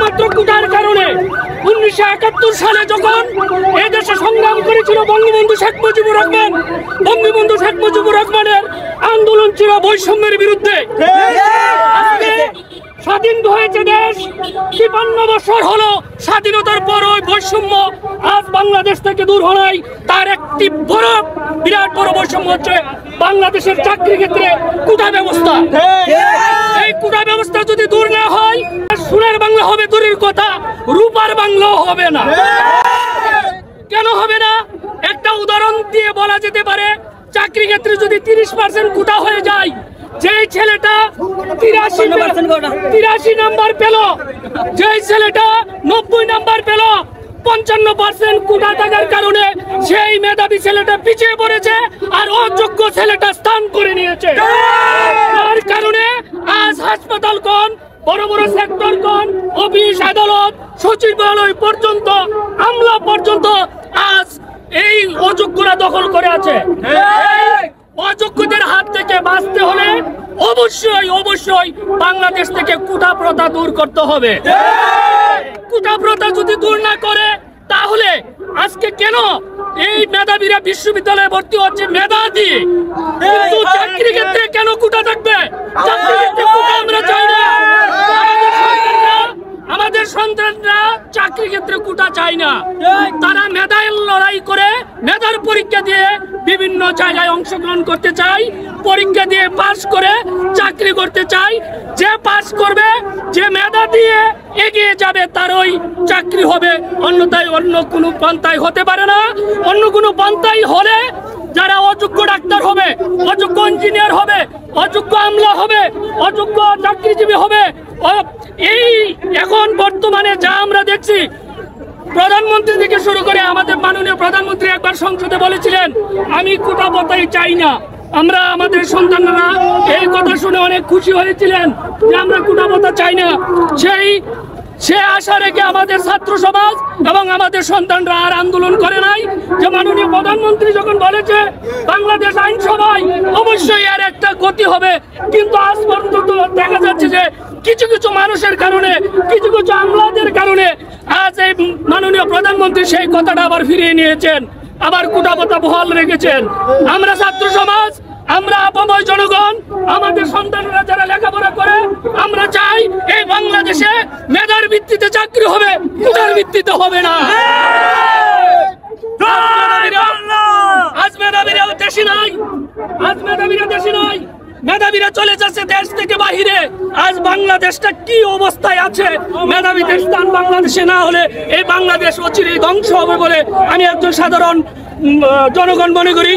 শুধুমাত্র কোটার কারণে 1971 সালে যখন এই দেশে সংগ্রাম করেছিল বঙ্গবন্ধু শেখ মুজিবুর রহমান, বঙ্গবন্ধু শেখ মুজিবুর রহমানের আন্দোলন ছিল বৈষম্যের বিরুদ্ধে। স্বাধীন হয়েছে দেশ, ৫৩ বছর হলো স্বাধীনতার পর ওই বৈষম্য আজ বাংলাদেশ থেকে দূর হয়। তার একটি বড় বিরাট বড় বৈষম্য হচ্ছে বাংলাদেশের চাকরি ক্ষেত্রে কোটা ব্যবস্থা। এই কোটা ব্যবস্থা যদি দূর না হয়, সোনার বাংলা হবে দূরের কথা, রূপার বাংলাও হবে না। কেন হবে না? একটা উদাহরণ দিয়ে বলা যেতে পারে, চাকরি ক্ষেত্রে যদি 30% কোটা হয়ে যায়, যেই ছেলেটা 83 নাম্বার পেল, যেই ছেলেটা 90 নাম্বার পেল, 55% কোটা থাকার কারণে সেই মেধাবী ছেলেটা পিছিয়ে পড়েছে আর অযোগ্য ছেলেটা স্থান করে নিয়েছে। তার কারণে আজ হাসপাতাল কোন, বড় বড় সেক্টর কোন, অফিস আদালত সচিবালয় পর্যন্ত, আমলা পর্যন্ত আজ এই অযোগ্যরা দখল করে আছে। অযোগ্যদের হাত থেকে বাঁচতে হলে অবশ্যই অবশ্যই বাংলাদেশ থেকে কোটা প্রথা দূর করতে হবে। কোটা প্রথা যদি দূর না করে, তাহলে আজকে কেন এই মেধাবীরা বিশ্ববিদ্যালয়ে ভর্তি হচ্ছে মেধা দিয়ে, কিন্তু চাকরি ক্ষেত্রে কেন কোটা থাকবে? চাকরি ক্ষেত্রে কোটা আমরা চাই না। আমাদের সন্তানরা চাকরি ক্ষেত্রে কোটা চাই না, তারা মেধায় লড়াই করে মেধার পরীক্ষা দিয়ে বিভিন্ন জায়গায় অংশগ্রহণ করতে চাই, পরীক্ষা দিয়ে পাস করে চাকরি করতে চাই। যে পাস করবে, যে মেধা দিয়ে এগিয়ে যাবে, তার ওই চাকরি হবে, অন্যথায় অন্য কোনো পন্থায় হতে পারে না। অন্য কোনো পন্থায় হলে যারা অযোগ্য ডাক্তার হবে, অযোগ্য ইঞ্জিনিয়ার হবে, অযোগ্য আমলা হবে, অযোগ্য চাকরিজীবী হবে। এই এখন বর্তমানে যা আমরা দেখছি, প্রধানমন্ত্রী থেকে শুরু করে আমাদের মাননীয় প্রধানমন্ত্রী একবার সংসদে বলেছিলেন, আমি কোটা প্রথাই চাই না। আমরা আমাদের সন্তানরা এই কথা শুনে অনেক খুশি হয়েছিলেন যে আমরা কোটা প্রথা চাই না। সে আশা রেখে আমাদের ছাত্র সমাজ এবং আমাদের সন্তানরা আর আন্দোলন করে নাই। যে মাননীয় প্রধানমন্ত্রী যখন বলেছে বাংলাদেশ আইনসভায় অবশ্যই এর একটা গতি হবে, কিন্তু আজ পর্যন্ত দেখা যাচ্ছে যে কিছু কিছু মানুষের কারণে, কিছু কিছু আমলাদের কারণে আজ এই মাননীয় প্রধানমন্ত্রী সেই কথাটা আবার ফিরিয়ে নিয়েছেন, আবার কোটা প্রথা বহাল রেখেছেন। আমরা ছাত্র সমাজ, আমরা আপাময় জনগণ, আমাদের সন্তানরা যারা লেখাপড়া করে, আমরা চাই এই বাংলাদেশে মেধার ভিত্তিতে চাকরি হবে, কোটার ভিত্তিতে হবে না। আজ মেধাবীরা দেশে নাই, আজ মেধাবীরা দেশে নাই, মেধাবীরা চলে যাচ্ছে দেশ থেকে বাহিরে। আজ বাংলাদেশটা কি অবস্থায় আছে? মেধাবীদের স্থান বাংলাদেশে না হলে এই বাংলাদেশ অচিরেই ধ্বংস হবে বলে আমি একজন সাধারণ জনগণ মনে করি।